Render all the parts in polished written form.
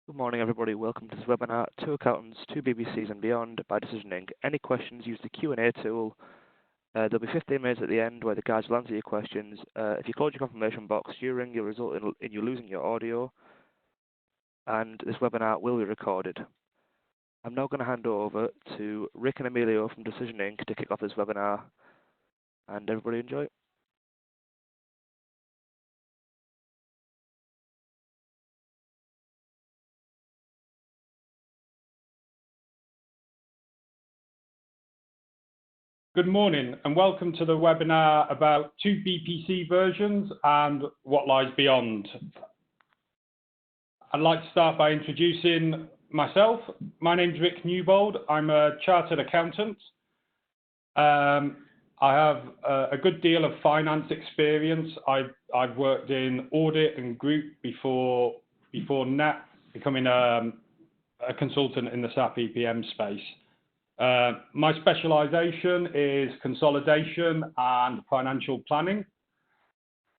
Good morning, everybody. Welcome to this webinar, Two Accountants, Two BPCs and Beyond by Decision Inc. Any questions, use the Q&A tool. There'll be 15 minutes at the end where the guys will answer your questions. If you close your confirmation box during, you'll result in you losing your audio, and this webinar will be recorded. I'm now going to hand over to Rick and Emiliyan from Decision Inc. to kick off this webinar, and everybody enjoy. Good morning and welcome to the webinar about two BPC versions and what lies beyond. I'd like to start by introducing myself. My name's Rick Emo. I'm a chartered accountant. I have a good deal of finance experience. I've worked in audit and group before becoming a consultant in the SAP EPM space. My specialization is consolidation and financial planning.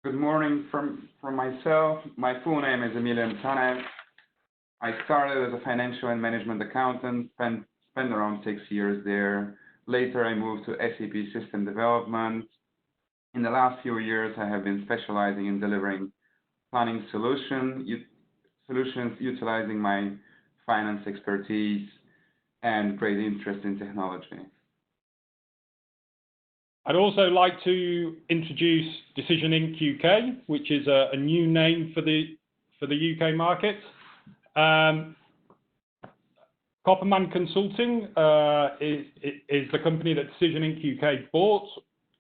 Good morning from myself. My full name is Emiliyan. I started as a financial and management accountant, spent around 6 years there. Later, I moved to SAP system development. In the last few years, I have been specializing in delivering planning solutions utilizing my finance expertise and great interest in technology. I'd also like to introduce Decision Inc. UK, which is a new name for the UK market. Copperman Consulting is the company that Decision Inc. UK bought.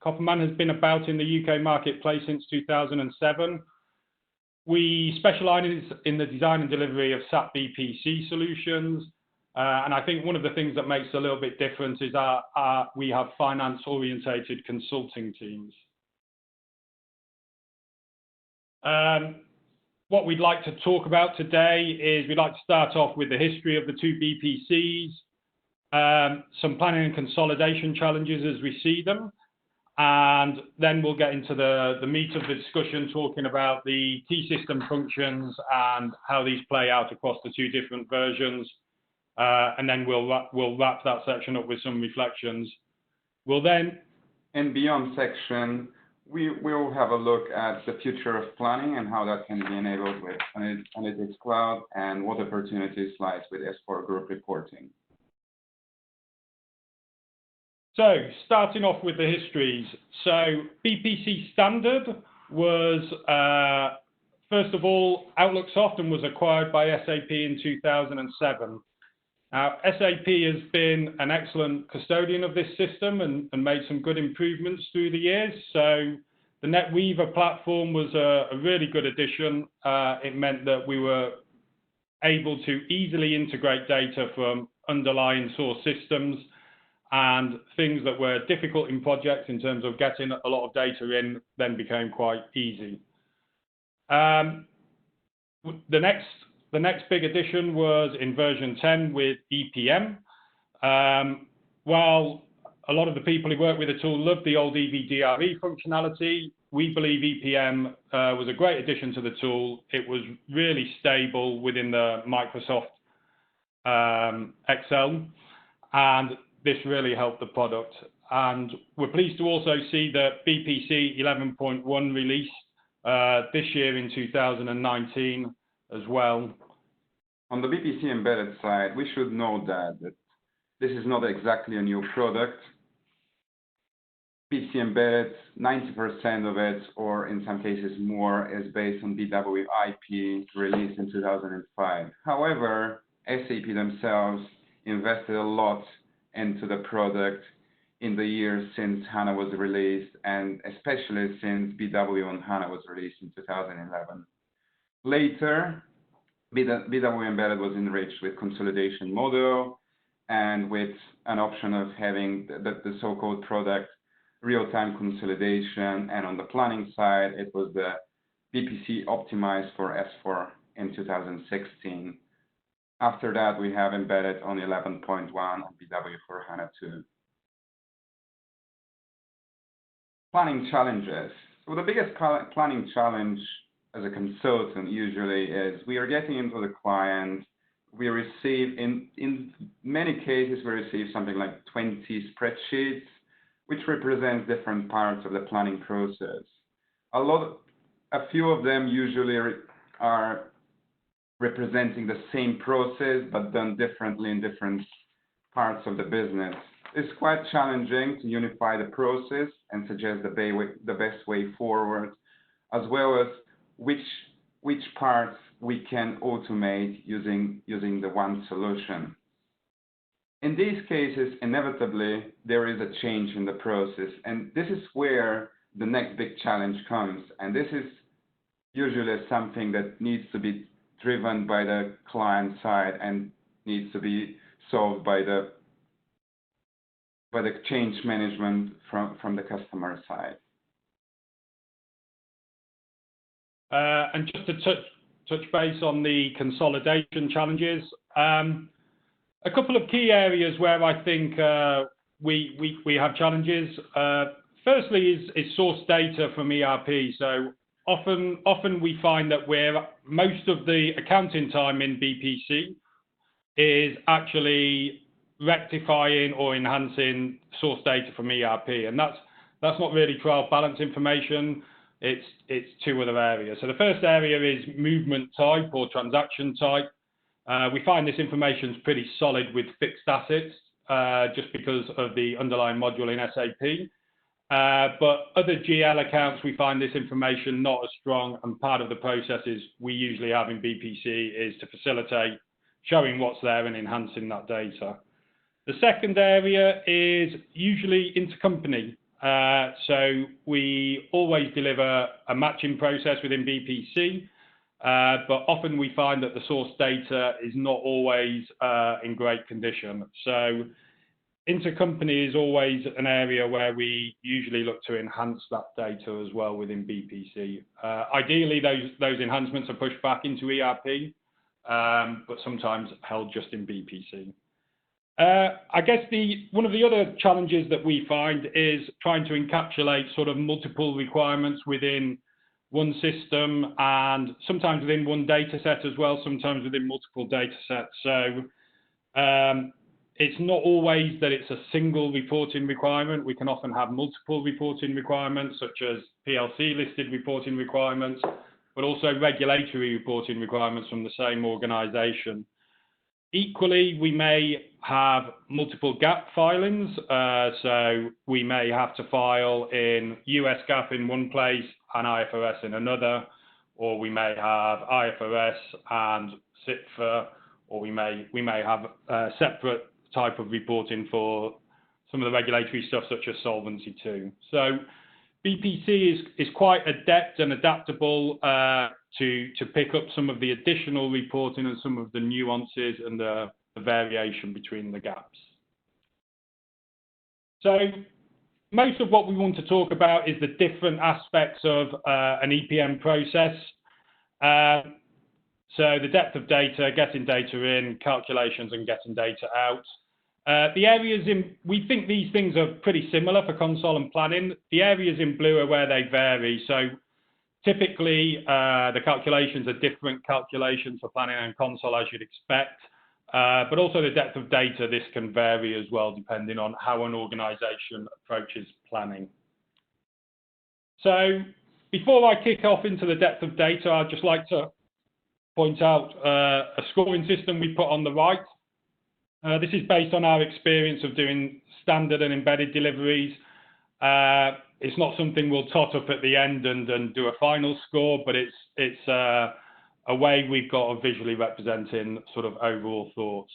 Copperman has been about in the UK marketplace since 2007. We specialize in the design and delivery of SAP BPC solutions. And I think one of the things that makes a little bit different is we have finance-orientated consulting teams. What we'd like to talk about today is we'd like to start off with the history of the two BPCs, some planning and consolidation challenges as we see them, and then we'll get into the meat of the discussion, talking about the key system functions and how these play out across the two different versions. And then we'll wrap that section up with some reflections. We'll then, in Beyond section, we will have a look at the future of planning and how that can be enabled with Analytics Cloud and what opportunities lies with SAC Group Reporting. So, starting off with the histories. So, BPC Standard was, first of all, Outlooksoft and was acquired by SAP in 2007. Now, SAP has been an excellent custodian of this system and made some good improvements through the years. So the NetWeaver platform was a really good addition. It meant that we were able to easily integrate data from underlying source systems, and things that were difficult in projects in terms of getting a lot of data in then became quite easy. The next big addition was in version 10 with EPM. While a lot of the people who work with the tool loved the old EVDRE functionality, we believe EPM was a great addition to the tool. It was really stable within the Microsoft Excel, and this really helped the product. And we're pleased to also see that BPC 11.1 released this year in 2019 as well. On the BPC embedded side, we should note that this is not exactly a new product. BPC embedded, 90% of it, or in some cases more, is based on BWIP released in 2005. However, SAP themselves invested a lot into the product in the years since HANA was released, and especially since BW on HANA was released in 2011. Later, BW Embedded was enriched with consolidation model and with an option of having the so-called product real-time consolidation. And on the planning side, it was the BPC optimized for S4 in 2016. After that, we have embedded on 11.1 on BW for HANA 2. Planning challenges. So the biggest planning challenge as a consultant usually is we are getting into the client we receive, in many cases, we receive something like 20 spreadsheets, which represents different parts of the planning process. A few of them usually are representing the same process, but done differently in different parts of the business. It's quite challenging to unify the process and suggest the best way forward, as well as which parts we can automate using the one solution. In these cases, inevitably, there is a change in the process, and this is where the next big challenge comes. And this is usually something that needs to be driven by the client side and needs to be solved by the change management from the customer side. And just to touch base on the consolidation challenges, a couple of key areas where I think we have challenges. Firstly is source data from ERP. So often we find that most of the accounting time in BPC is actually rectifying or enhancing source data from ERP, and that's not really trial balance information. It's two other areas. So the first area is movement type or transaction type. We find this information is pretty solid with fixed assets, just because of the underlying module in SAP. But other GL accounts, we find this information not as strong, and part of the processes we usually have in BPC is to facilitate showing what's there and enhancing that data. The second area is usually intercompany. So we always deliver a matching process within BPC, but often we find that the source data is not always in great condition. So intercompany is always an area where we usually look to enhance that data as well within BPC. Ideally, those enhancements are pushed back into ERP, but sometimes held just in BPC. I guess one of the other challenges that we find is trying to encapsulate sort of multiple requirements within one system, and sometimes within one data set as well, sometimes within multiple data sets. So it's not always that it's a single reporting requirement. We can often have multiple reporting requirements, such as PLC listed reporting requirements, but also regulatory reporting requirements from the same organization. Equally, we may have multiple GAAP filings, so we may have to file in US GAAP in one place and IFRS in another, or we may have IFRS and SITFA, or we may have a separate type of reporting for some of the regulatory stuff such as Solvency II. So BPC is quite adept and adaptable to pick up some of the additional reporting and some of the nuances and the variation between the gaps. So most of what we want to talk about is the different aspects of an EPM process. So the depth of data, getting data in, calculations and getting data out. The areas we think these things are pretty similar for console and planning. The areas in blue are where they vary. So typically, the calculations are different calculations for planning and console, as you'd expect. But also the depth of data, this can vary as well, depending on how an organization approaches planning. So before I kick off into the depth of data, I'd just like to point out a scoring system we put on the right. This is based on our experience of doing standard and embedded deliveries. It's not something we'll tot up at the end and do a final score, but it's a way we've got of visually representing sort of overall thoughts.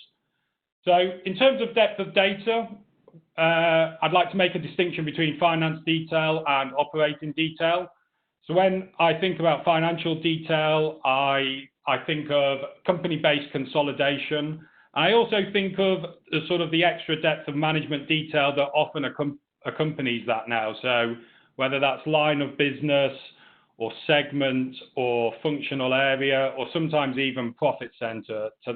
So in terms of depth of data, I'd like to make a distinction between finance detail and operating detail. So when I think about financial detail, I think of company-based consolidation. I also think of the extra depth of management detail that often accompanies that now. So whether that's line of business or segment or functional area, or sometimes even profit center to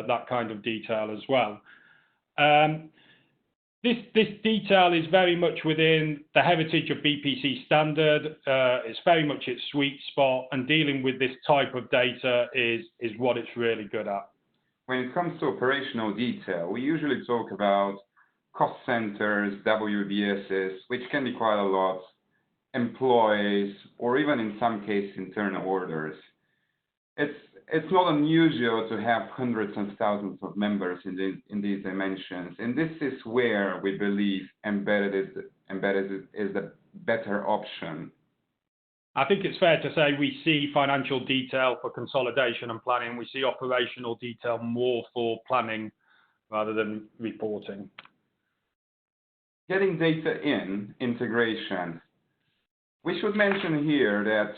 that kind of detail as well. This detail is very much within the heritage of BPC Standard. It's very much its sweet spot, and dealing with this type of data is what it's really good at. when it comes to operational detail, we usually talk about cost centers, WBSs, which can be quite a lot, employees, or even in some cases internal orders. It's not unusual to have hundreds and thousands of members in these dimensions, and this is where we believe embedded is the better option. I think it's fair to say we see financial detail for consolidation and planning. We see operational detail more for planning rather than reporting. Getting data in, integration. We should mention here that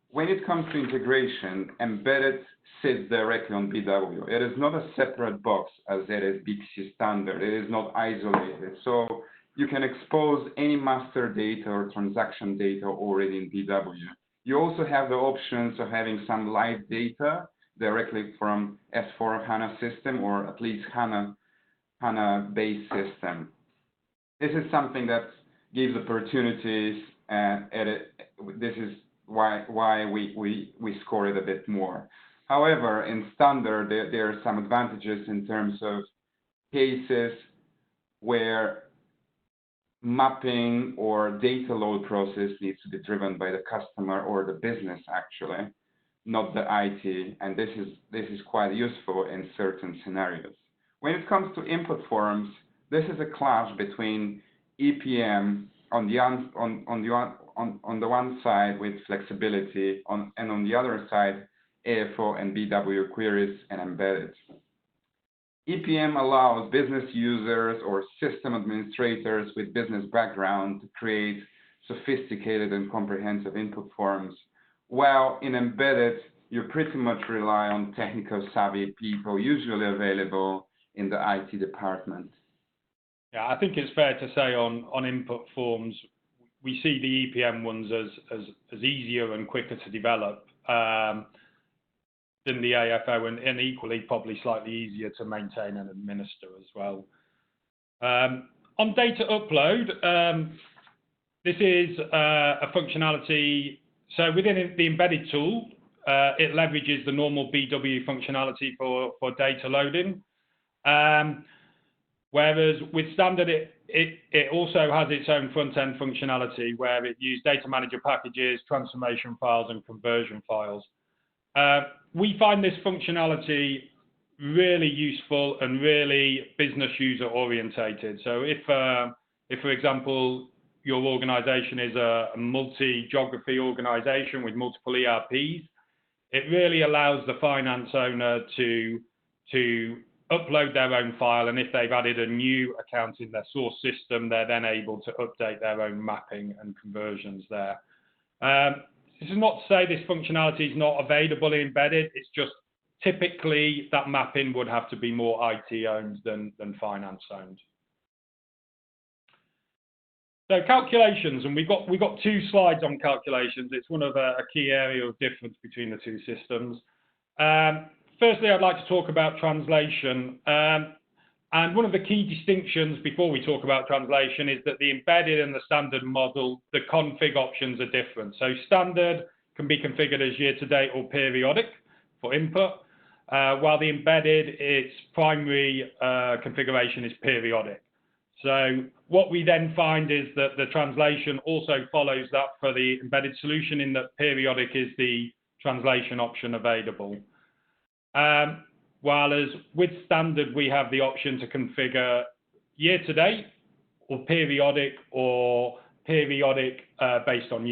when it comes to integration, embedded sits directly on BW. It is not a separate box as it is BPC Standard. It is not isolated. So you can expose any master data or transaction data already in BW. You also have the options of having some live data directly from S/4HANA system or at least HANA-based system. This is something that gives opportunities, and this is why we score it a bit more. However, in standard, there are some advantages in terms of cases where mapping or data load process needs to be driven by the customer or the business actually, not the IT, and this is quite useful in certain scenarios. When it comes to input forms, this is a clash between EPM on the one side with flexibility, and on the other side, AFO and BW queries and embedded. EPM allows business users or system administrators with business background to create sophisticated and comprehensive input forms, while in embedded, you pretty much rely on technical savvy people usually available in the IT department. Yeah, I think it's fair to say on input forms, we see the EPM ones as easier and quicker to develop than the AFO, and equally probably slightly easier to maintain and administer as well. On data upload, this is a functionality. So within the embedded tool, it leverages the normal BW functionality for data loading. Whereas with standard, it also has its own front-end functionality where it uses data manager packages, transformation files, and conversion files. We find this functionality really useful and really business user orientated. So if for example, your organization is a multi-geography organization with multiple ERPs, it really allows the finance owner to upload their own file, and if they've added a new account in their source system, they're then able to update their own mapping and conversions there. This is not to say this functionality is not available in embedded, it's just typically that mapping would have to be more IT owned than finance owned. So calculations, and we've got two slides on calculations. It's one of a key area of difference between the two systems. Firstly, I'd like to talk about translation. And one of the key distinctions before we talk about translation is that the embedded and the standard model, the config options are different. So standard can be configured as year-to-date or periodic for input, while the embedded, its primary configuration is periodic. So what we then find is that the translation also follows that for the embedded solution, in that periodic is the translation option available. While as with standard, we have the option to configure year-to-date or periodic based on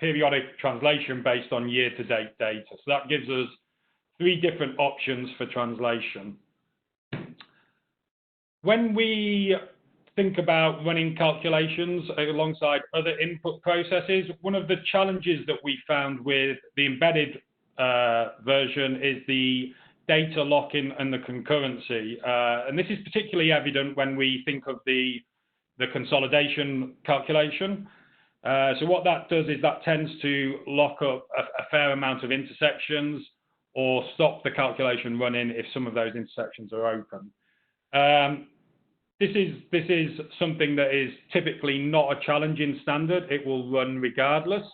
periodic translation based on year-to-date data. So that gives us three different options for translation. When we think about running calculations alongside other input processes, one of the challenges that we found with the embedded version is the data lock-in and the concurrency. And this is particularly evident when we think of the consolidation calculation. So what that does is that tends to lock up a fair amount of intersections or stop the calculation running if some of those intersections are open. This is something that is typically not a challenge in standard. It will run regardless.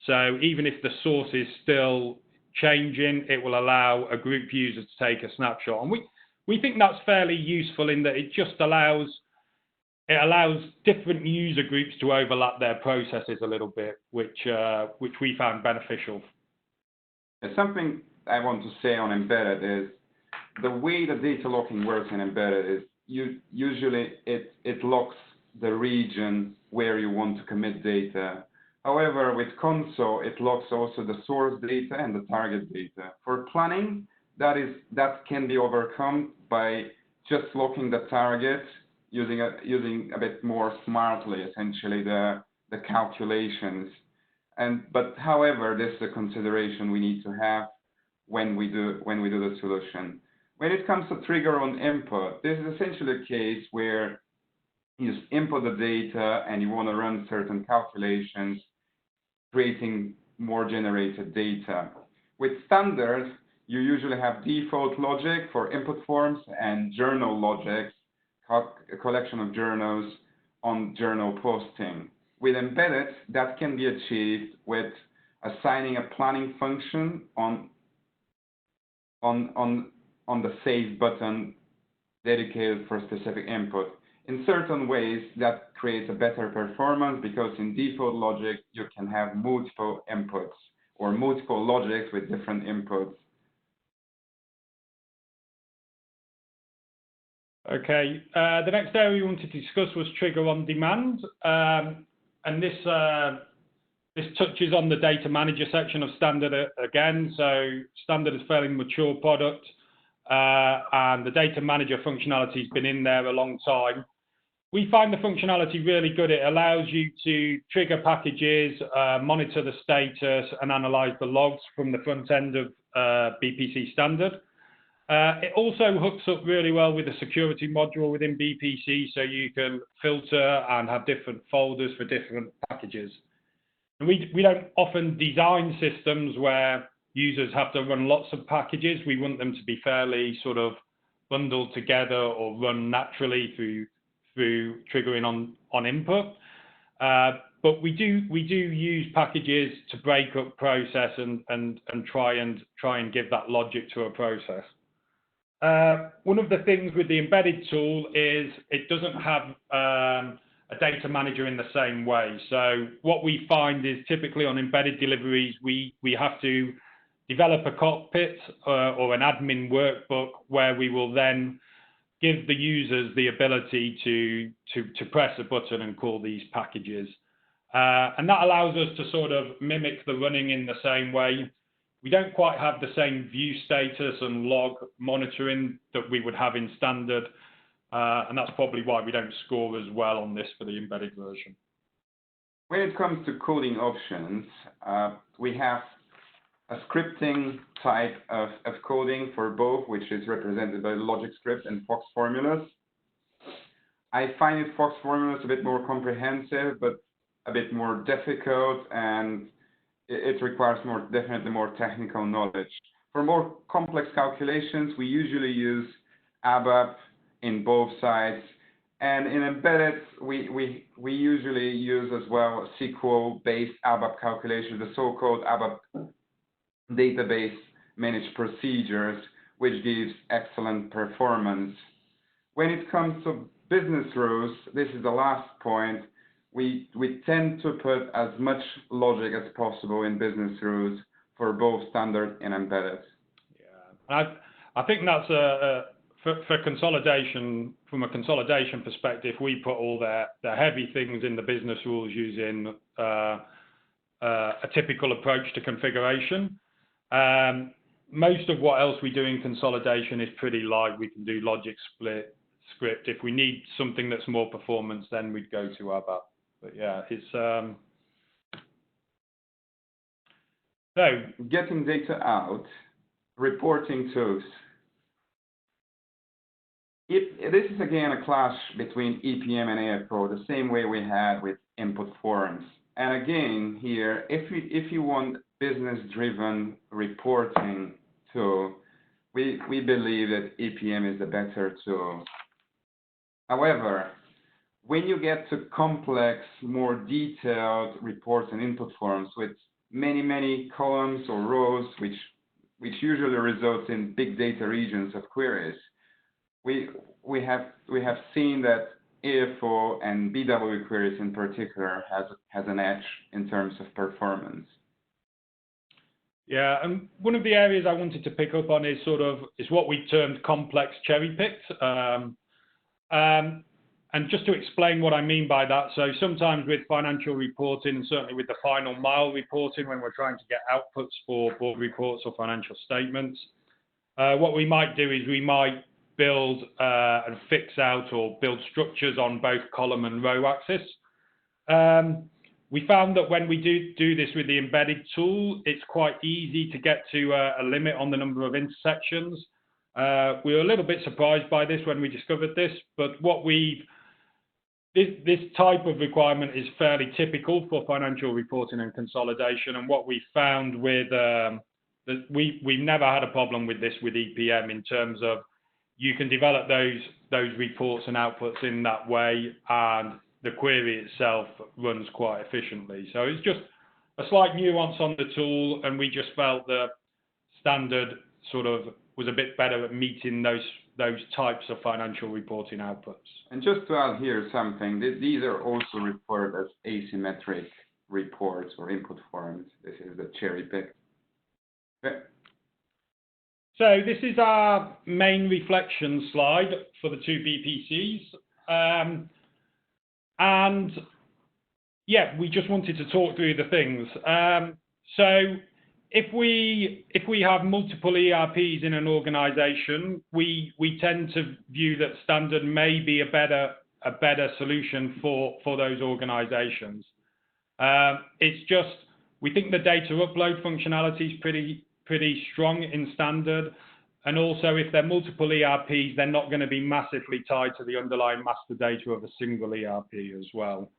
So even if the source is still changing, it will allow a group user to take a snapshot. And we think that's fairly useful in that it just allows different user groups to overlap their processes a little bit, which we found beneficial. Something I want to say on embedded is the way the data locking works in embedded is usually it locks the region where you want to commit data. However, with console, it locks also the source data and the target data. For planning, that can be overcome by just locking the target using a bit more smartly, essentially the calculations. But however, this is a consideration we need to have when we do the solution. When it comes to trigger on input, this is essentially a case where you just input the data and you want to run certain calculations, creating more generated data. With standard, you usually have default logic for input forms and journal logic, a collection of journals on journal posting. With embedded, that can be achieved with assigning a planning function on the save button dedicated for specific input. In certain ways, that creates a better performance because in default logic, you can have multiple inputs or multiple logics with different inputs. Okay, the next area we wanted to discuss was trigger on demand. And this touches on the data manager section of standard again. So standard is a fairly mature product, and the data manager functionality has been in there a long time. We find the functionality really good. It allows you to trigger packages, monitor the status, and analyze the logs from the front end of BPC Standard. It also hooks up really well with the security module within BPC, so you can filter and have different folders for different packages. And we don't often design systems where users have to run lots of packages. We want them to be fairly sort of bundled together or run naturally through triggering on input. But we do use packages to break up process and try and give that logic to a process. One of the things with the embedded tool is it doesn't have a data manager in the same way. So what we find is typically on embedded deliveries, we have to develop a cockpit or an admin workbook where we will then give the users the ability to press a button and call these packages. And that allows us to sort of mimic the running in the same way. We don't quite have the same view status and log monitoring that we would have in standard, and that's probably why we don't score as well on this for the embedded version. When it comes to coding options, we have a scripting type of coding for both, which is represented by logic script and Fox formulas. I find Fox formulas a bit more comprehensive, but a bit more difficult, and it requires definitely more technical knowledge. For more complex calculations, we usually use ABAP in both sides, and in embedded, we usually use as well SQL-based ABAP calculations, the so-called ABAP database managed procedures, which gives excellent performance. When it comes to business rules, this is the last point. We tend to put as much logic as possible in business rules for both standard and embedded. Yeah, I think that's for consolidation, from a consolidation perspective, we put all the heavy things in the business rules using a typical approach to configuration. Most of what else we do in consolidation is pretty light. We can do logic split script. If we need something that's more performance, then we'd go to ABAP. But yeah, it's so getting data out, reporting tools. This is again a clash between EPM and AFO, the same way we had with input forms. And again, here, if you want business-driven reporting tool, we believe that EPM is the better tool. However, when you get to complex, more detailed reports and input forms with many columns or rows, which which usually results in big data regions of queries. We have seen that AFO and BW queries in particular has an edge in terms of performance. Yeah, and one of the areas I wanted to pick up on is what we termed complex cherry-picked. And just to explain what I mean by that, so sometimes with financial reporting, and certainly with the final mile reporting, when we're trying to get outputs for board reports or financial statements, what we might do is we might build and fix out or build structures on both column and row axis. We found that when we do this with the embedded tool, it's quite easy to get to a limit on the number of intersections. We were a little bit surprised by this when we discovered this, but this type of requirement is fairly typical for financial reporting and consolidation. And what we found with we've never had a problem with this with EPM in terms of you can develop those reports and outputs in that way, and the query itself runs quite efficiently. So it's just a slight nuance on the tool, and we just felt that standard was a bit better at meeting those types of financial reporting outputs. And just to add here something, these are also referred as asymmetric reports or input forms. This is the cherry pick. Okay. So this is our main reflection slide for the two BPCs. And yeah, we just wanted to talk through the things. So if we have multiple ERPs in an organization, we tend to view that standard may be a better solution for those organizations. It's just, we think the data upload functionality is pretty strong in standard. And also, if they're multiple ERPs, they're not going to be massively tied to the underlying master data of a single ERP as well.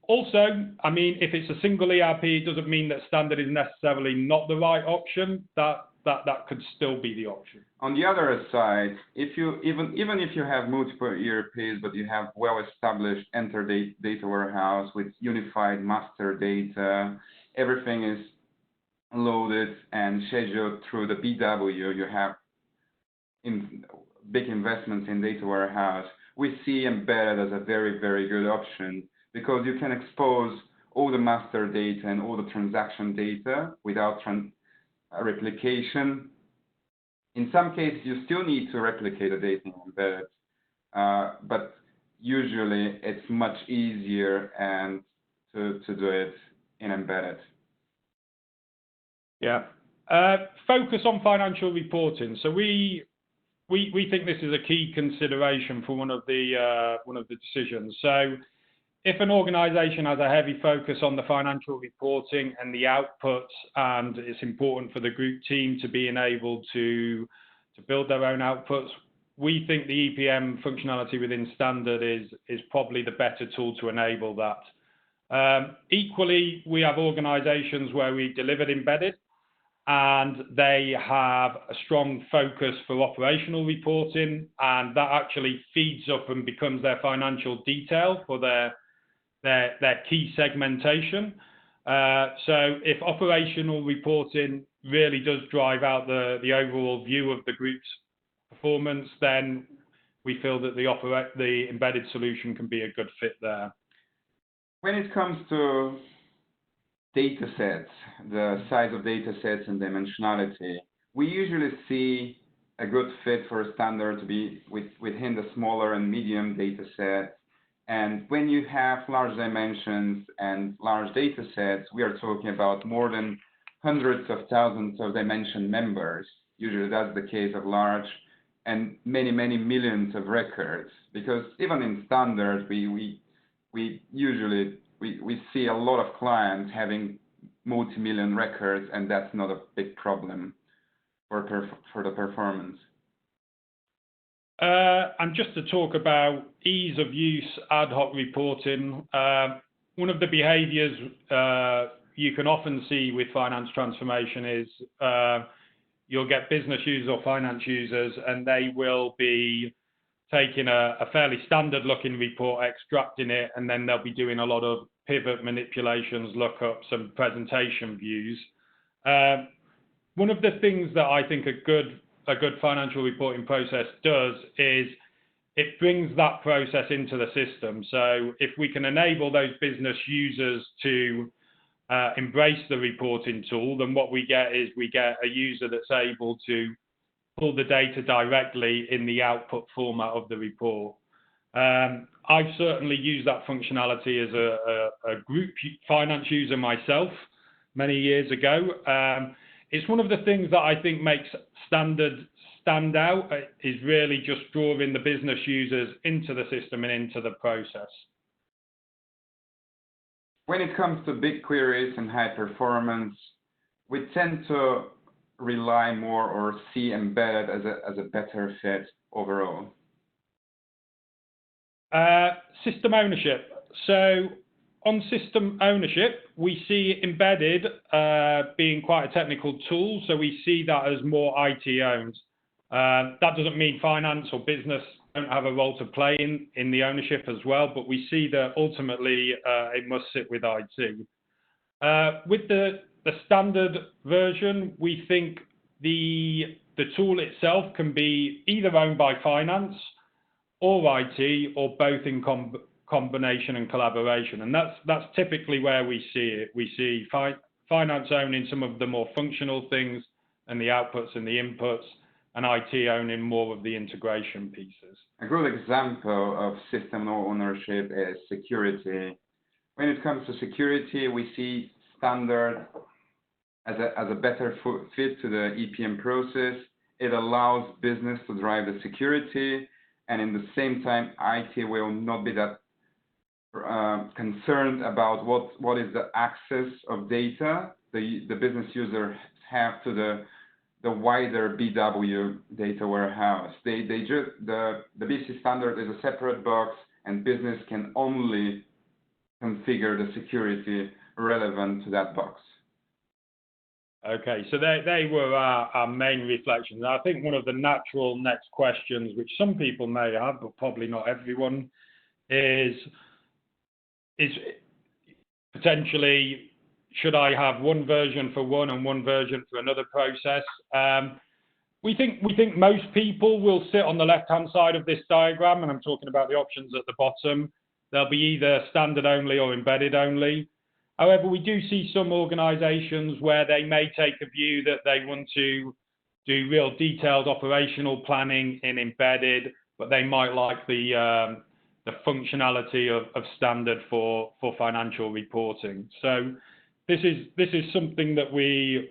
Also, I mean, if it's a single ERP, it doesn't mean that standard is necessarily not the right option. That could still be the option. On the other side, if you even if you have multiple ERPs, but you have well-established data warehouse with unified master data, everything is loaded and scheduled through the BW, you have big investments in data warehouse. We see embedded as a very, very good option because you can expose all the master data and all the transaction data without replication. In some cases, you still need to replicate the data in embedded, but usually it's much easier and to do it in embedded. Yeah. Focus on financial reporting. So we think this is a key consideration for one of the decisions. So if an organization has a heavy focus on the financial reporting and the outputs, and it's important for the group team to be able to build their own outputs, we think the EPM functionality within standard is probably the better tool to enable that. Equally, we have organizations where we delivered embedded, and they have a strong focus for operational reporting, and that actually feeds up and becomes their financial detail for their key segmentation. So if operational reporting really does drive out the overall view of the group's performance, then we feel that the embedded solution can be a good fit there. When it comes to data sets, the size of data sets and dimensionality, we usually see a good fit for a standard to be within the smaller and medium data set. And when you have large dimensions and large data sets, we are talking about more than hundreds of thousands of dimension members. Usually that's the case of large, and many, many millions of records. Because even in standard, we usually see a lot of clients having multi-million records, and that's not a big problem for the performance. And just to talk about ease of use, ad hoc reporting, one of the behaviors you can often see with finance transformation is you'll get business users or finance users, and they will be taking a fairly standard looking report, extracting it, and then they'll be doing a lot of pivot manipulations, lookups, and presentation views. one of the things that I think a good financial reporting process does is it brings that process into the system. So if we can enable those business users to embrace the reporting tool, then what we get is we get a user that's able to pull the data directly in the output format of the report. I've certainly used that functionality as a group finance user myself many years ago. It's one of the things that I think makes Standard stand out is really just drawing the business users into the system and into the process. When it comes to big queries and high performance, we tend to rely more or see embedded as a better fit overall. System ownership. So on system ownership, we see embedded being quite a technical tool. So we see that as more IT owned. That doesn't mean finance or business don't have a role to play in the ownership as well, but we see that ultimately it must sit with IT. With the standard version, we think the tool itself can be either owned by finance or IT, or both in combination and collaboration. And that's typically where we see it. We see finance owning some of the more functional things and the outputs and the inputs, and IT owning more of the integration pieces. A good example of system ownership is security. When it comes to security, we see standard as a better fit to the EPM process. It allows business to drive the security, and in the same time, IT will not be that concerned about what is the access of data the business users have to the wider BW data warehouse. The BPC standard is a separate box, and business can only configure the security relevant to that box. Okay, so they were our main reflections. I think one of the natural next questions, which some people may have, but probably not everyone, is potentially, should I have one version for one and one version for another process? We think most people will sit on the left-hand side of this diagram, and I'm talking about the options at the bottom. They'll be either standard only or embedded only. However, we do see some organizations where they may take a view that they want to do real detailed operational planning in embedded, but they might like the functionality of standard for financial reporting. So this is something that we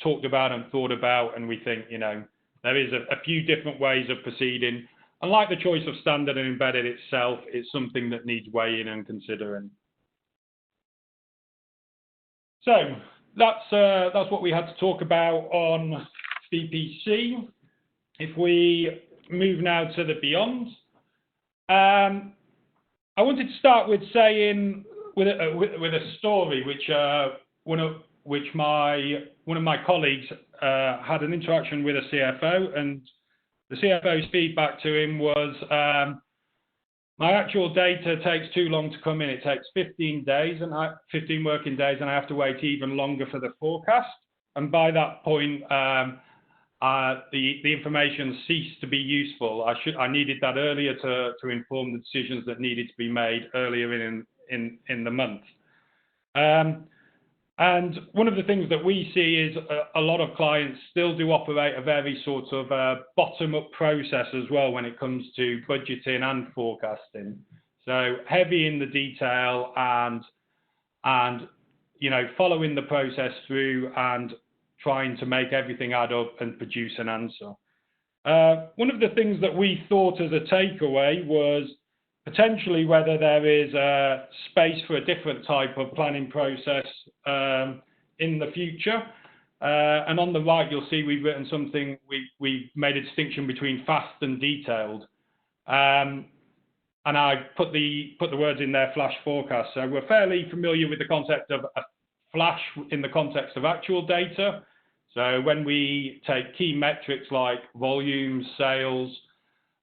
talked about and thought about, and we think, there is a few different ways of proceeding. And like the choice of standard and embedded itself, it's something that needs weighing and considering. So that's what we had to talk about on BPC. If we move now to the beyond, I wanted to start with saying with a story which one of my colleagues had an interaction with a CFO, and the CFO's feedback to him was, my actual data takes too long to come in. It takes 15 working days, and I have to wait even longer for the forecast. And by that point, the information ceased to be useful. I needed that earlier to inform the decisions that needed to be made earlier in the month. And one of the things that we see is a lot of clients still do operate a very sort of bottom-up process as well when it comes to budgeting and forecasting. So heavy in the detail and following the process through and trying to make everything add up and produce an answer. One of the things that we thought as a takeaway was potentially whether there is space for a different type of planning process in the future. And on the right, you'll see we've written something, we've made a distinction between fast and detailed. And I put the words in there, flash forecast. So we're fairly familiar with the concept of a flash in the context of actual data. So when we take key metrics like volume, sales,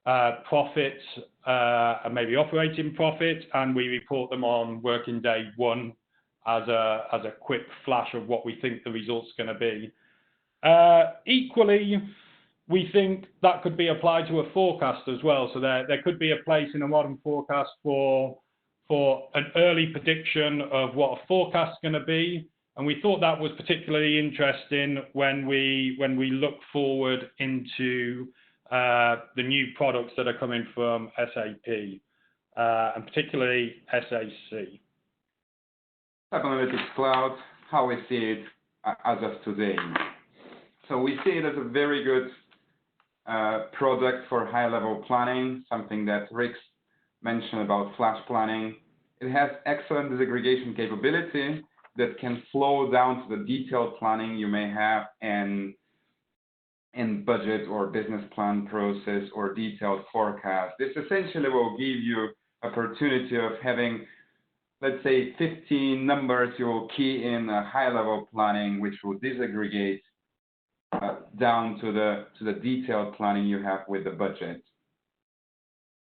profits, and maybe operating profit, and we report them on working day 1 as a quick flash of what we think the result's going to be. Equally, we think that could be applied to a forecast as well. So there could be a place in a modern forecast for an early prediction of what a forecast's going to be. And we thought that was particularly interesting when we look forward into the new products that are coming from SAP, and particularly SAC. SAP Analytics Cloud, how we see it as of today. So we see it as a very good product for high-level planning, something that Rick mentioned about flash planning. It has excellent disaggregation capability that can flow down to the detailed planning you may have in budget or business plan process or detailed forecast. This essentially will give you opportunity of having, let's say, 15 numbers you will key in a high-level planning, which will disaggregate down to the detailed planning you have with the budget.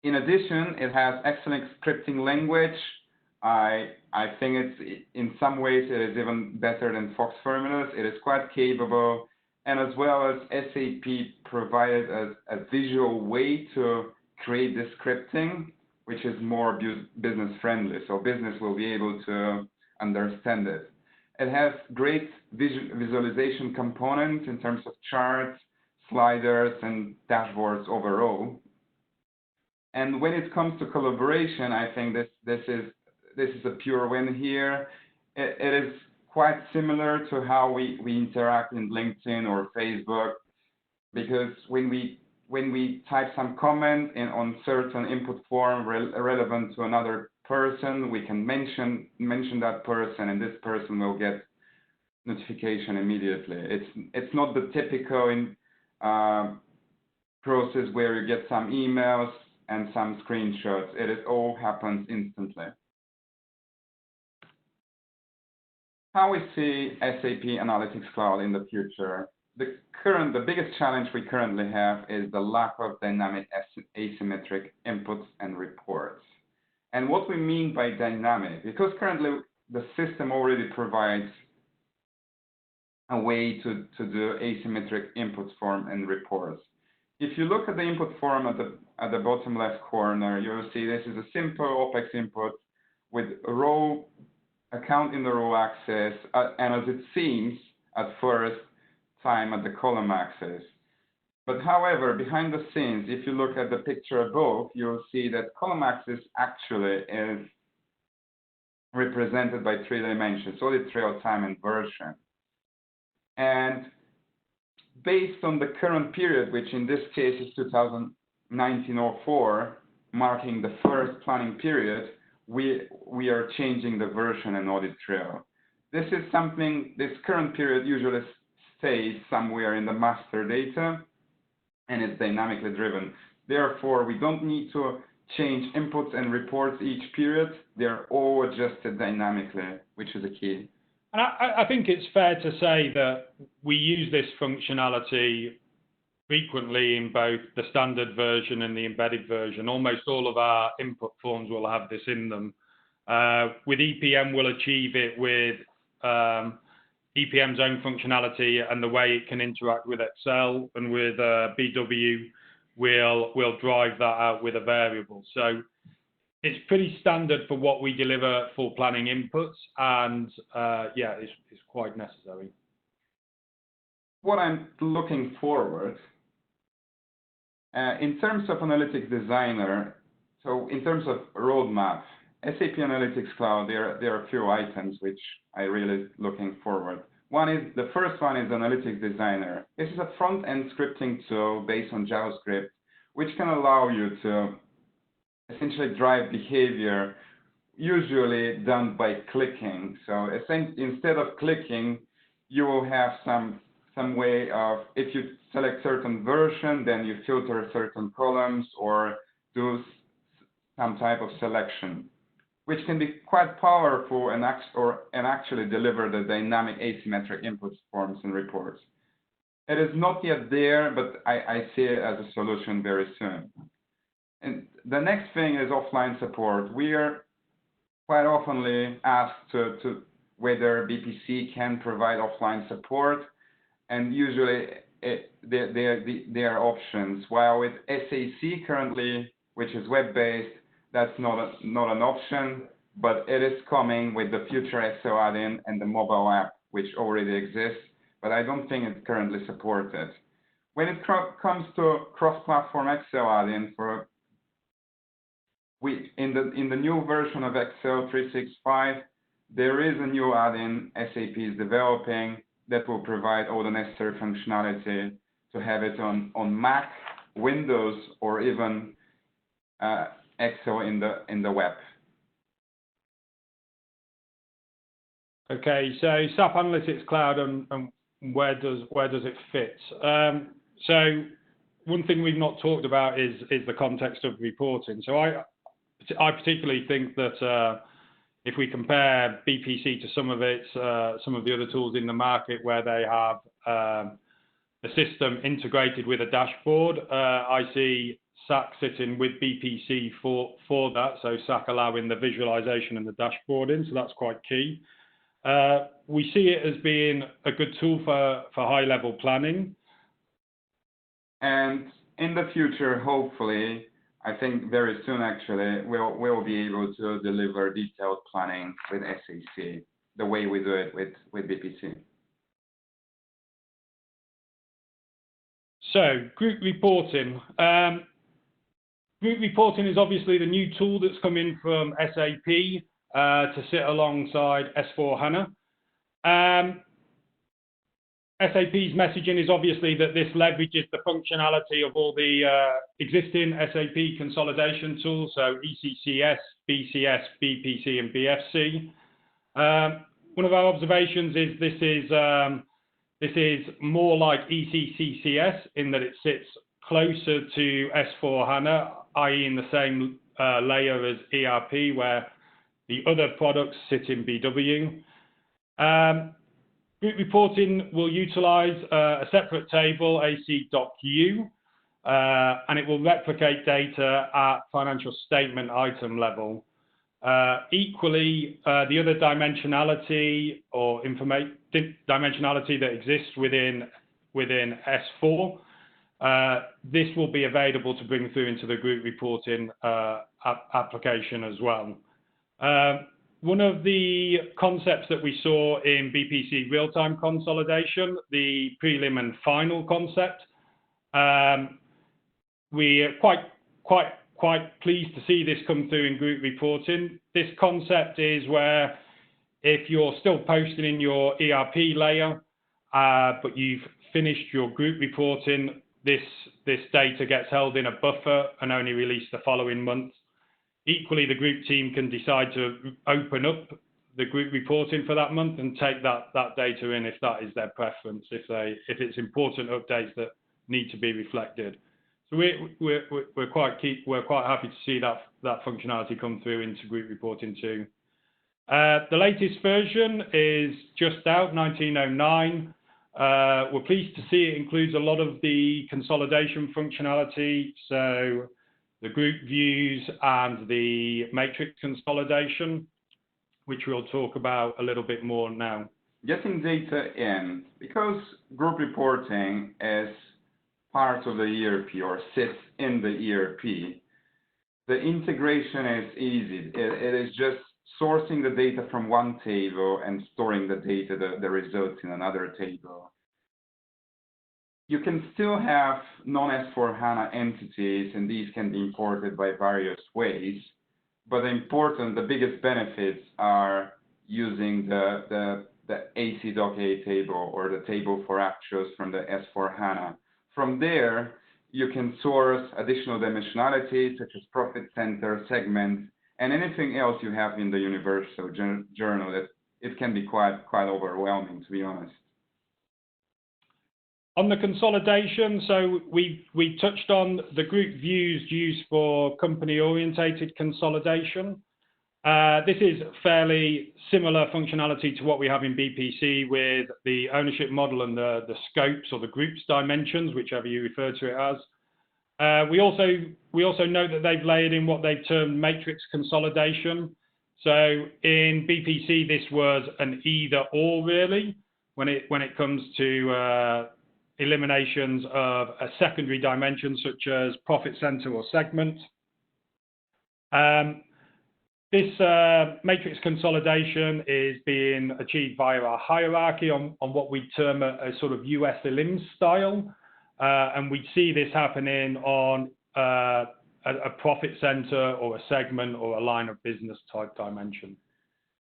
In addition, it has excellent scripting language. I think it's, in some ways, it is even better than Fox formulas. It is quite capable, and as well as SAP provided a visual way to create the scripting, which is more business friendly, so business will be able to understand it. It has great visualization components in terms of charts, sliders, and dashboards overall. And when it comes to collaboration, I think this is a pure win here. It is quite similar to how we interact in LinkedIn or Facebook, because when we type some comment on certain input form relevant to another person, we can mention that person, and this person will get notification immediately. It's not the typical process where you get some emails and some screenshots. It all happens instantly. How we see SAP Analytics Cloud in the future. The biggest challenge we currently have is the lack of dynamic asymmetric inputs and reports. And what we mean by dynamic, because currently the system already provides a way to do asymmetric input form and reports. If you look at the input form at the bottom left corner, you will see this is a simple OPEX input with a row account in the row axis, and as it seems at first time at the column axis. But however, behind the scenes, if you look at the picture above, you'll see that column axis actually is represented by 3 dimensions, solid trail, time, and version. And based on the current period, which in this case is 2019-04, marking the first planning period, we are changing the version and audit trail. This is something, this current period usually stays somewhere in the master data, and it's dynamically driven. Therefore, we don't need to change inputs and reports each period. They're all adjusted dynamically, which is a key. And I think it's fair to say that we use this functionality frequently in both the standard version and the embedded version. Almost all of our input forms will have this in them. With EPM, we'll achieve it with EPM's own functionality and the way it can interact with Excel, and with BW, we'll drive that out with a variable. So it's pretty standard for what we deliver for planning inputs, and yeah, it's quite necessary. What I'm looking forward, in terms of Analytics Designer, so in terms of roadmap, SAP Analytics Cloud, there are a few items which I really looking forward. The first one is Analytics Designer. This is a front-end scripting tool based on JavaScript, which can allow you to essentially drive behavior, usually done by clicking. So instead of clicking, you will have some way of, if you select certain version, then you filter certain columns or do some type of selection, which can be quite powerful and actually deliver the dynamic asymmetric input forms and reports. It is not yet there, but I see it as a solution very soon. And the next thing is offline support. We are quite often asked to whether BPC can provide offline support, and usually there are options. While with SAC currently, which is web-based, that's not an option, but it is coming with the future Excel add-in and the mobile app, which already exists, but I don't think it's currently supported. When it comes to cross-platform Excel add-in, in the new version of Excel 365, there is a new add-in SAP is developing that will provide all the necessary functionality to have it on Mac, Windows, or even Excel in the web. Okay, so SAP Analytics Cloud and where does it fit? So one thing we've not talked about is the context of reporting. So I particularly think that if we compare BPC to some of the other tools in the market where they have a system integrated with a dashboard, I see SAC sitting with BPC for that. So SAC allowing the visualization and the dashboarding, so that's quite key. We see it as being a good tool for high-level planning. And in the future, hopefully, I think very soon actually, we'll be able to deliver detailed planning with SAC the way we do it with BPC. So group reporting. Group reporting is obviously the new tool that's come in from SAP to sit alongside S4HANA. SAP's messaging is obviously that this leverages the functionality of all the existing SAP consolidation tools, so ECCS, BCS, BPC, and BFC. One of our observations is this is more like ECCCS in that it sits closer to S4HANA, i.e. in the same layer as ERP, where the other products sit in BW. Group reporting will utilize a separate table, AC.U, and it will replicate data at financial statement item level. Equally, the other dimensionality or dimensionality that exists within S4, this will be available to bring through into the group reporting application as well. One of the concepts that we saw in BPC real-time consolidation, the prelim and final concept, we are quite pleased to see this come through in group reporting. This concept is where if you're still posting in your ERP layer, but you've finished your group reporting, this data gets held in a buffer and only released the following month. Equally, the group team can decide to open up the group reporting for that month and take that data in if that is their preference, if it's important updates that need to be reflected. So we're quite happy to see that functionality come through into group reporting too. The latest version is just out, 1909. We're pleased to see it includes a lot of the consolidation functionality, so the group views and the matrix consolidation, which we'll talk about a little bit more now. Getting data in, because group reporting is part of the ERP or sits in the ERP, the integration is easy. It is just sourcing the data from one table and storing the data, the results in another table. You can still have non-S4HANA entities, and these can be imported by various ways. But the biggest benefits are using the AC.A table or the table for actuals from the S4HANA. From there, you can source additional dimensionality such as profit center, segments, and anything else you have in the universal journal. That it can be quite overwhelming, to be honest. On the consolidation, so we touched on the group views used for company-orientated consolidation. This is fairly similar functionality to what we have in BPC with the ownership model and the scopes or the group's dimensions, whichever you refer to it as. We also know that they've layered in what they've termed matrix consolidation. So in BPC, this was an either or really when it comes to eliminations of a secondary dimension such as profit center or segment. This matrix consolidation is being achieved via a hierarchy on what we term a sort of US ELIM style. And we see this happening on a profit center or a segment or a line of business type dimension.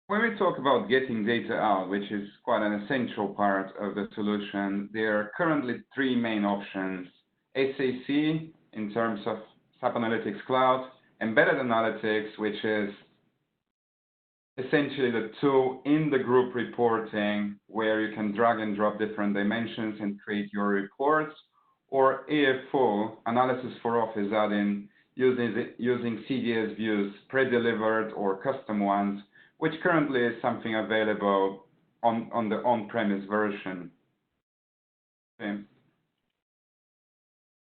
When we talk about getting data out, which is quite an essential part of the solution, there are currently three main options: SAC in terms of SAP Analytics Cloud, Embedded Analytics, which is essentially the tool in the group reporting where you can drag and drop different dimensions and create your reports, or AFO, Analysis for Office Add-in, using CDS views, pre-delivered or custom ones, which currently is something available on the on-premise version. Okay.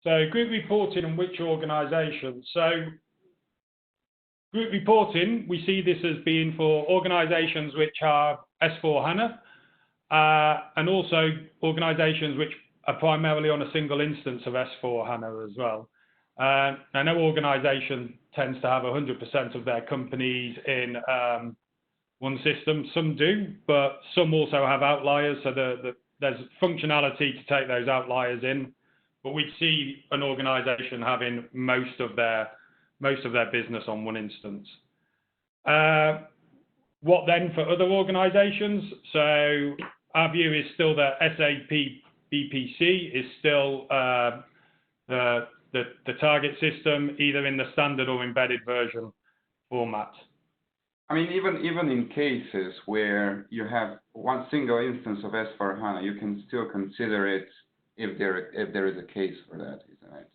So group reporting and which organizations? So group reporting, we see this as being for organizations which are S4HANA and also organizations which are primarily on a single instance of S4HANA as well. Now, no organization tends to have 100% of their companies in one system. Some do, but some also have outliers, so there's functionality to take those outliers in. But we see an organization having most of their business on one instance. What then for other organizations? So our view is still that SAP BPC is still the target system, either in the standard or embedded version format. I mean, even in cases where you have one single instance of S4HANA, you can still consider it if there is a case for that, isn't it?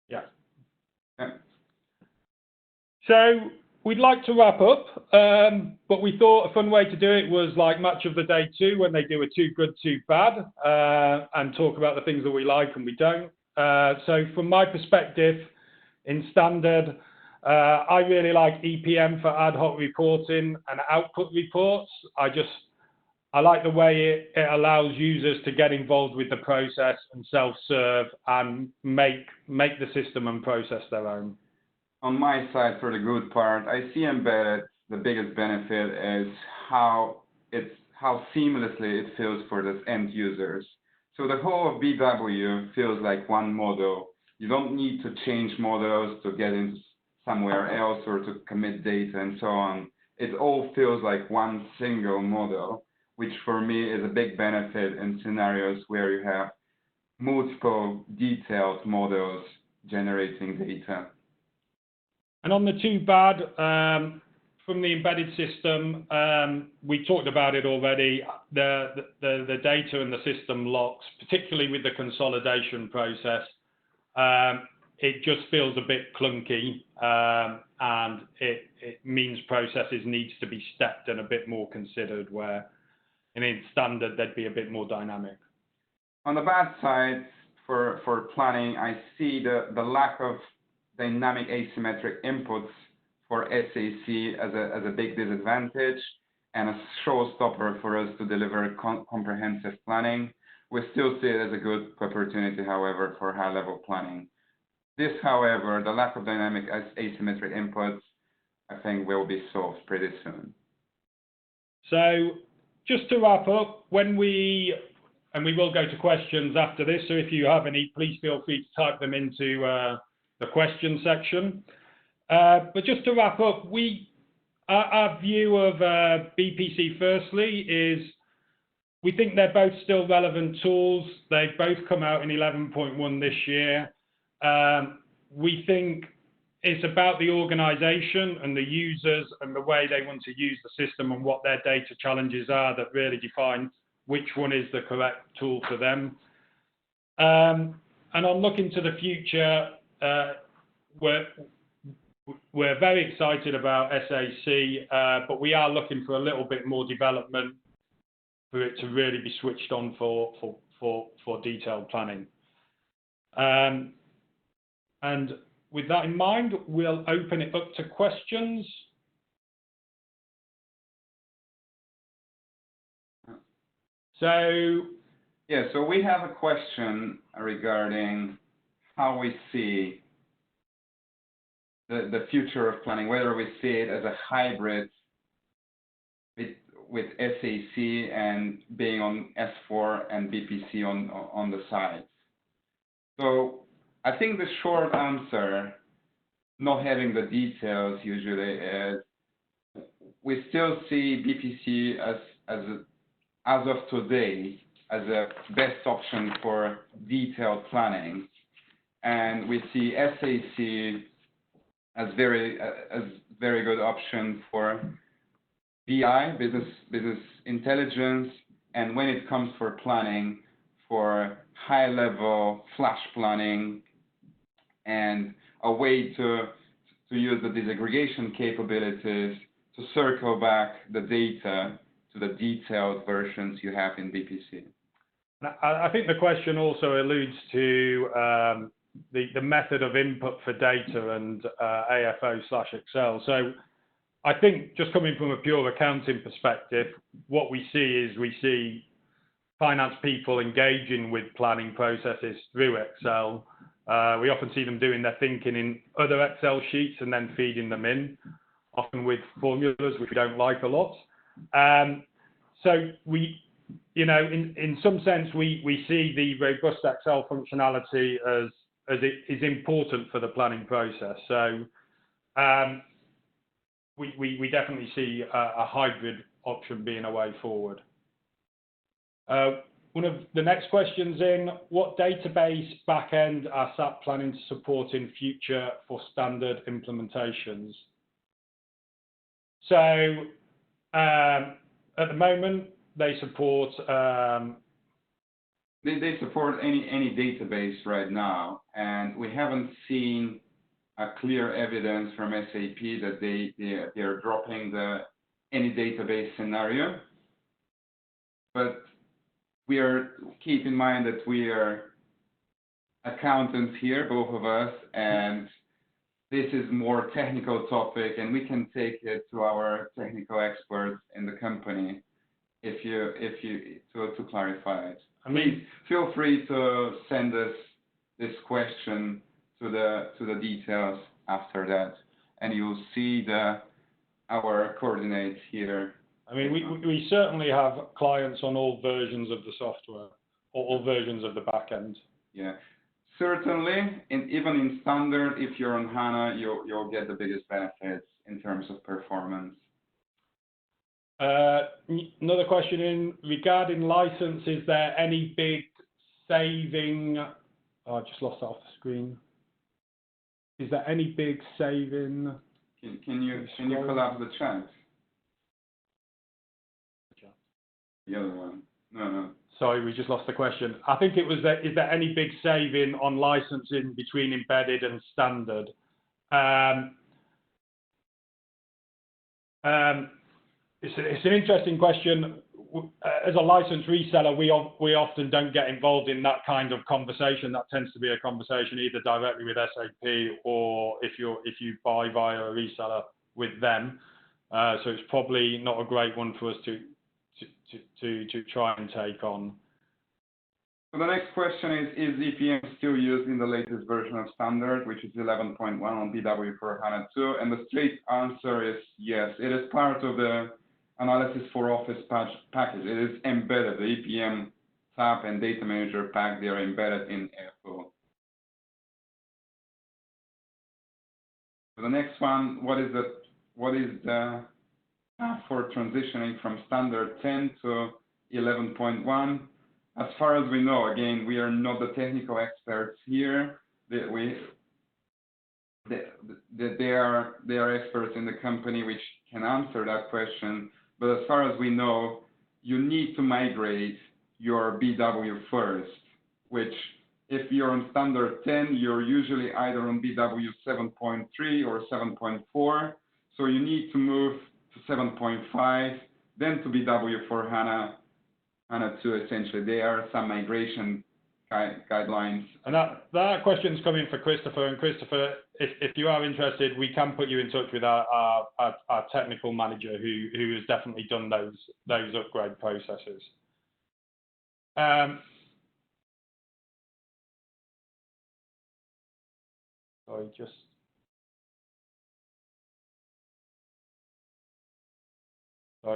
Yeah. Yeah. So we'd like to wrap up, but we thought a fun way to do it was like Match of the Day 2, when they do a too good, too bad, and talk about the things that we like and we don't. So from my perspective, in standard, I really like EPM for ad hoc reporting and output reports. I like the way it allows users to get involved with the process and self-serve and make the system and process their own. On my side, for the good part, I see embedded. The biggest benefit is how seamlessly it feels for the end users. So the whole of BW feels like one model. You don't need to change models to get into somewhere else or to commit data and so on. It all feels like one single model, which for me is a big benefit in scenarios where you have multiple detailed models generating data. And on the too bad, from the embedded system, we talked about it already, the data and the system locks, particularly with the consolidation process, it just feels a bit clunky, and it means processes needs to be stepped and a bit more considered, where in standard they'd be a bit more dynamic. On the bad side, for planning, I see the lack of dynamic asymmetric inputs for SAC as a big disadvantage and a showstopper for us to deliver comprehensive planning. We still see it as a good opportunity, however, for high-level planning. This, however, the lack of dynamic asymmetric inputs, I think will be solved pretty soon. So just to wrap up, we will go to questions after this, so if you have any, please feel free to type them into the question section. But just to wrap up, our view of BPC firstly is we think they're both still relevant tools. They've both come out in 11.1 this year. We think it's about the organization and the users and the way they want to use the system and what their data challenges are that really define which one is the correct tool for them. And on looking to the future, we're very excited about SAC, but we are looking for a little bit more development for it to really be switched on for detailed planning. And with that in mind, we'll open it up to questions. So, yeah, so we have a question regarding how we see the future of planning, whether we see it as a hybrid with SAC and being on S4 and BPC on the side. So I think the short answer, not having the details usually, is we still see BPC as of today as a best option for detailed planning, and we see SAC as very good option for BI, business intelligence, and when it comes for planning, for high-level flash planning, and a way to use the disaggregation capabilities to circle back the data to the detailed versions you have in BPC. I think the question also alludes to the method of input for data and AFO/Excel. So I think just coming from a pure accounting perspective, what we see finance people engaging with planning processes through Excel. We often see them doing their thinking in other Excel sheets and then feeding them in, often with formulas which we don't like a lot. So we, in some sense, we see the robust Excel functionality as it is important for the planning process. So we definitely see a hybrid option being a way forward. One of the next questions in, what database backend are SAP planning to support in future for standard implementations? So at the moment, they support they support any database right now, and we haven't seen a clear evidence from SAP that they are dropping any database scenario. But keep in mind that we are accountants here, both of us, and this is more technical topic, and we can take it to our technical experts in the company if you to clarify it. Please feel free to send us this question to the details after that, and you'll see our coordinates here. I mean, we certainly have clients on all versions of the software, or all versions of the backend. Yeah, certainly, even in standard, if you're on HANA, you'll get the biggest benefits in terms of performance. Another question in regarding license, is there any big saving? Oh, I just lost that off the screen. Is there any big saving? Can you collapse the chat? The other one. No. Sorry, we just lost the question. I think it was that, is there any big saving on licensing between embedded and standard? It's an interesting question. As a license reseller, we often don't get involved in that kind of conversation. That tends to be a conversation either directly with SAP or if you buy via a reseller with them. So it's probably not a great one for us to try and take on. So the next question is EPM still used in the latest version of standard, which is 11.1 on BW for HANA 2? And the straight answer is yes. It is part of the analysis for office package. It is embedded. The EPM SAP and data manager pack, they are embedded in FO. So the next one, what is the path for transitioning from standard 10 to 11.1? As far as we know, again, we are not the technical experts here. They are experts in the company which can answer that question. But as far as we know, you need to migrate your BW first, which if you're on standard 10, you're usually either on BW 7.3 or 7.4. So you need to move to 7.5, then to BW for HANA 2, essentially. There are some migration guidelines. And that question's coming for Christopher. And Christopher, if you are interested, we can put you in touch with our technical manager who has definitely done those upgrade processes. Sorry,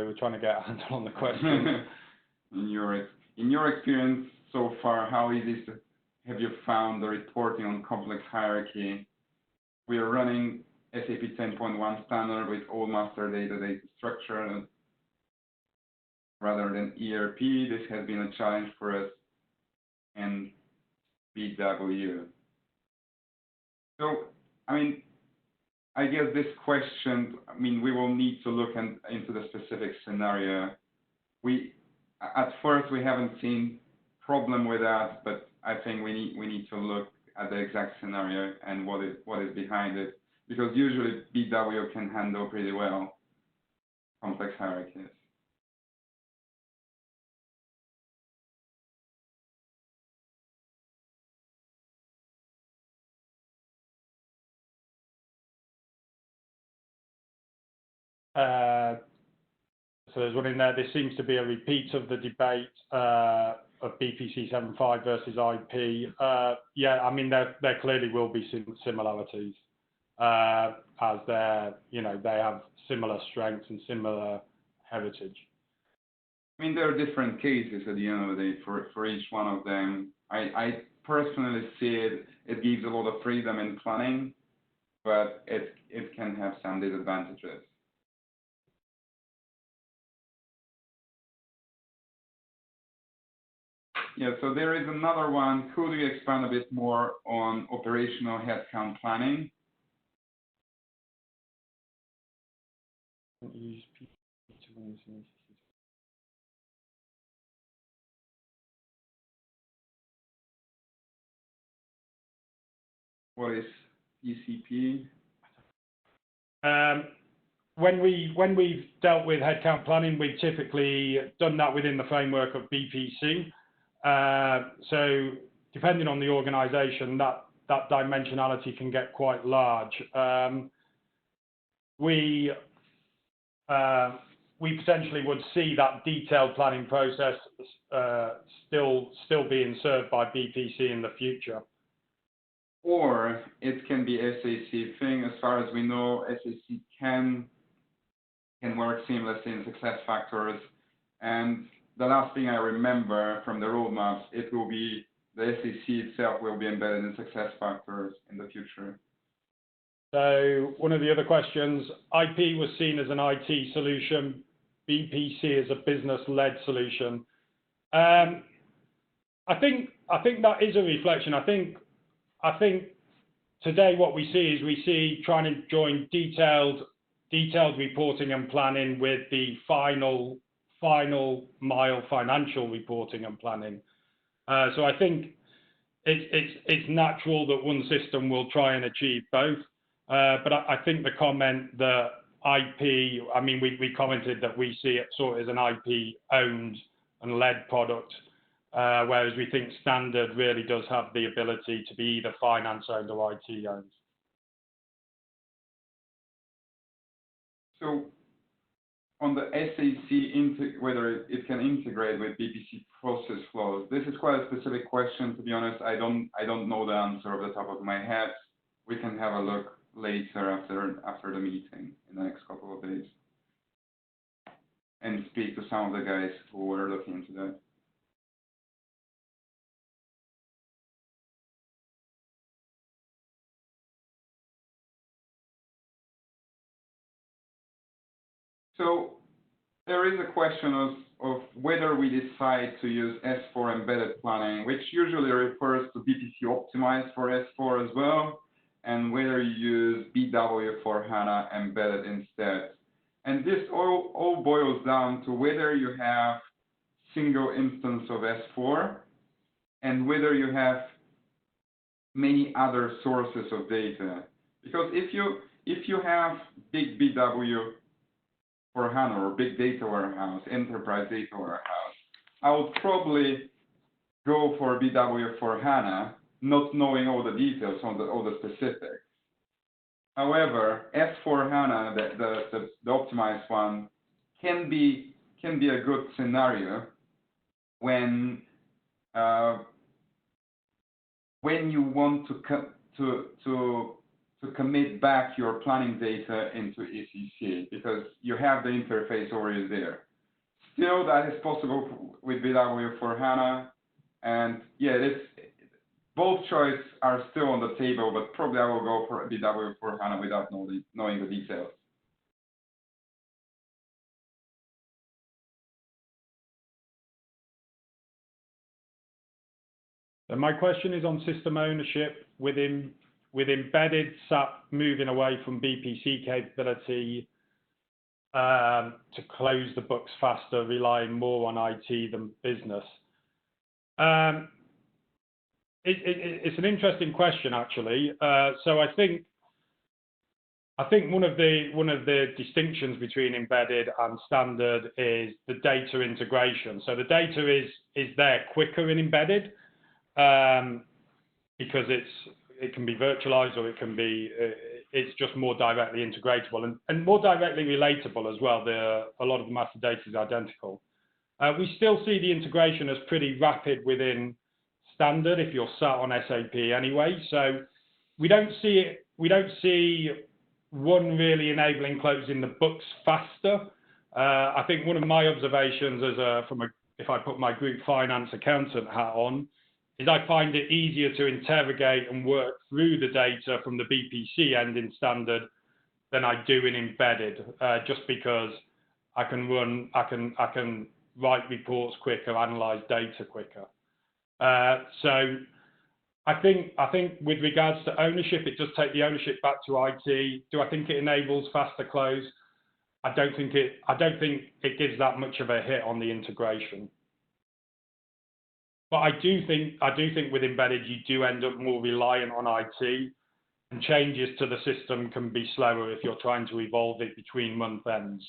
we're trying to get a handle on the question. In your experience so far, how easy have you found the reporting on complex hierarchy? We are running SAP 10.1 standard with all master data structure rather than ERP. This has been a challenge for us and BW. So, I guess this question, we will need to look into the specific scenario. At first, we haven't seen problem with that, but I think we need to look at the exact scenario and what is behind it, because usually BW can handle pretty well complex hierarchies. So there's one in there. This seems to be a repeat of the debate of BPC 7.5 versus IP. Yeah, there clearly will be similarities as they have similar strengths and similar heritage. There are different cases at the end of the day for each one of them. I personally see it gives a lot of freedom in planning, but it can have some disadvantages. Yeah, so there is another one. Could you expand a bit more on operational headcount planning? What is PCP? When we've dealt with headcount planning, we've typically done that within the framework of BPC. So depending on the organization, that dimensionality can get quite large. We potentially would see that detailed planning process still being served by BPC in the future. Or it can be SAC thing. As far as we know, SAC can work seamlessly in SuccessFactors. And the last thing I remember from the roadmaps, it will be the SAC itself will be embedded in SuccessFactors in the future. So one of the other questions, IP was seen as an IT solution, BPC as a business-led solution. I think that is a reflection. I think today what we see is trying to join detailed reporting and planning with the final mile financial reporting and planning. So I think it's natural that one system will try and achieve both. But I think the comment that IP, we commented that we see it sort of as an IP owned and led product, whereas we think standard really does have the ability to be either finance owned or IT owned. So on the SAC, whether it can integrate with BPC process flows, this is quite a specific question. To be honest, I don't know the answer off the top of my head. We can have a look later after the meeting in the next couple of days and speak to some of the guys who were looking into that. So there is a question of whether we decide to use S4 embedded planning, which usually refers to BPC optimized for S4 as well, and whether you use BW for HANA embedded instead. And this all boils down to whether you have single instance of S4 and whether you have many other sources of data. Because if you have big BW for HANA or big data warehouse, enterprise data warehouse, I would probably go for BW for HANA, not knowing all the details on all the specifics. However, S4 HANA, the optimized one, can be a good scenario when when you want to commit back your planning data into ECC, because you have the interface already there. Still, that is possible with BW for HANA, and yeah, both choices are still on the table, but probably I will go for BW for HANA without knowing the details. So my question is on system ownership with embedded SAP moving away from BPC capability to close the books faster, relying more on IT than business. It's an interesting question, actually. So I think one of the distinctions between embedded and standard is the data integration. So the data is there quicker in embedded because it can be virtualized, or it's just more directly integratable and more directly relatable as well. A lot of the master data is identical. We still see the integration as pretty rapid within standard if you're sat on SAP anyway. So we don't see one really enabling closing the books faster. I think one of my observations if I put my group finance accountant hat on, is I find it easier to interrogate and work through the data from the BPC end in standard than I do in embedded, just because I can write reports quicker, analyze data quicker. So I think with regards to ownership, it does take the ownership back to IT. Do I think it enables faster close? I don't think it gives that much of a hit on the integration. But I do think with embedded, you do end up more reliant on IT, and changes to the system can be slower if you're trying to evolve it between month ends.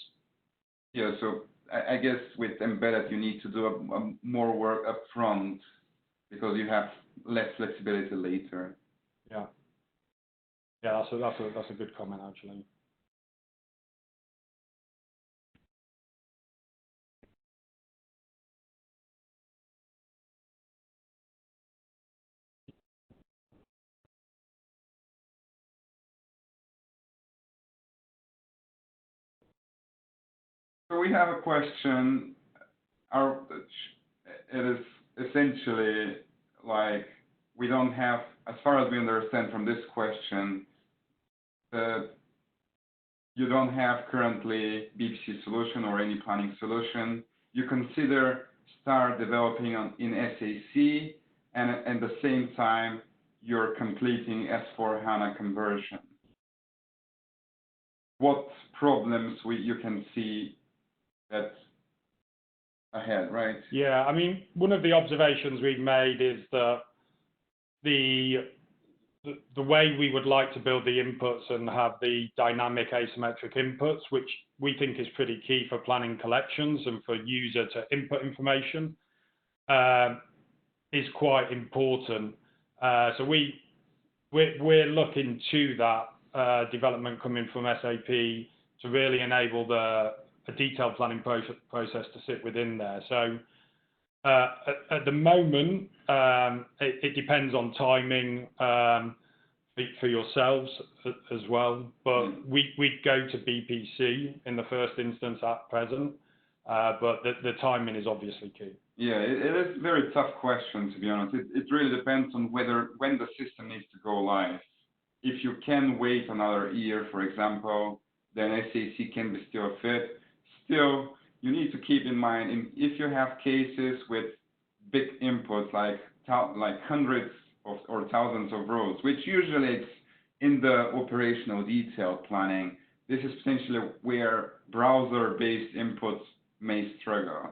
Yeah, so I guess with embedded, you need to do more work up front because you have less flexibility later. Yeah. Yeah, that's a good comment, actually. So we have a question. It is essentially like we don't have, as far as we understand from this question, you don't have currently BPC solution or any planning solution. You consider start developing in SAC, and at the same time you're completing S/4HANA conversion. What problems you can see that's ahead, right? Yeah, I mean, one of the observations we've made is that the way we would like to build the inputs and have the dynamic asymmetric inputs, which we think is pretty key for planning collections and for user to input information, is quite important. So we're looking to that development coming from SAP to really enable a detailed planning process to sit within there. So at the moment, it depends on timing for yourselves as well, but we'd go to BPC in the first instance at present, but the timing is obviously key. Yeah, it is a very tough question, to be honest. It really depends on when the system needs to go live. If you can wait another year, for example, then SAC can be still a fit. Still, you need to keep in mind, if you have cases with big inputs like hundreds or thousands of rows, which usually it's in the operational detail planning, this is potentially where browser-based inputs may struggle.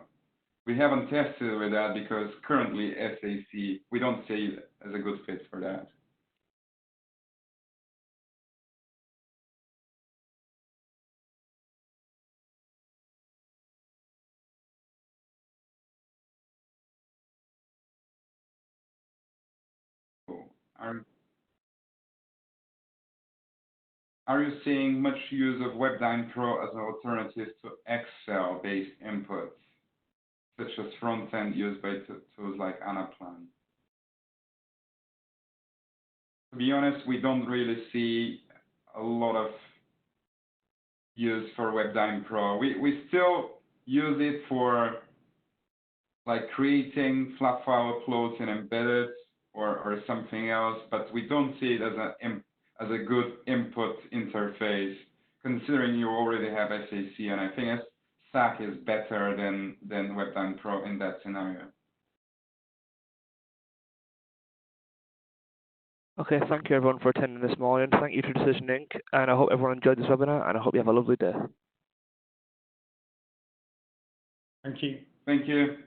We haven't tested with that because currently SAC, we don't see it as a good fit for that. Are you seeing much use of WebDyn Pro as an alternative to Excel-based inputs? such as front-end used by tools like Anaplan. To be honest, we don't really see a lot of use for WebDyn Pro. We still use it for like creating flat file uploads in Embedded or something else, but we don't see it as a good input interface, considering you already have SAC, and I think SAC is better than WebDyn Pro in that scenario. Okay, thank you everyone for attending this morning. Thank you to Decision Inc. And I hope everyone enjoyed this webinar, and I hope you have a lovely day. Thank you. Thank you.